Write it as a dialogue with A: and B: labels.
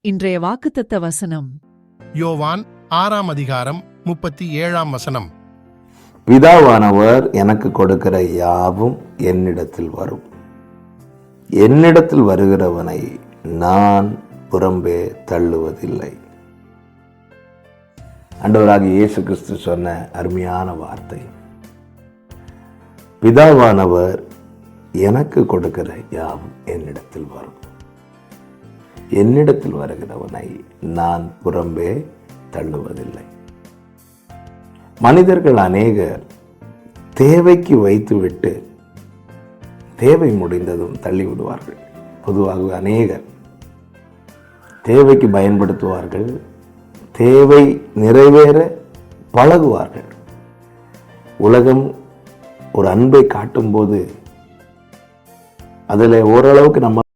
A: இன்றைய வாக்குத்தத்த வசனம்
B: யோவான் 6:37.
C: பிதாவானவர் எனக்கு கொடுக்கிற யாவும் என்னிடத்தில் வரும். என்னிடத்தில் வருகிறவனை நான் புறம்பே தள்ளுவதில்லை. ஆண்டவராகிய இயேசு கிறிஸ்து சொன்ன அருமையான வார்த்தை. பிதாவானவர் எனக்கு கொடுக்கிற யாவும் என்னிடத்தில் வரும். என்னிடத்தில் வருகிறவனை நான் புறம்பே தள்ளுவதில்லை. மனிதர்கள் அநேகர் தேவைக்கு வைத்துவிட்டு தேவை முடிந்ததும் தள்ளிவிடுவார்கள். பொதுவாகவே அநேகர் தேவைக்கு பயன்படுத்துவார்கள், தேவை நிறைவேற பழகுவார்கள். உலகம் ஒரு அன்பை காட்டும்போது அதில் ஓரளவுக்கு நம்ம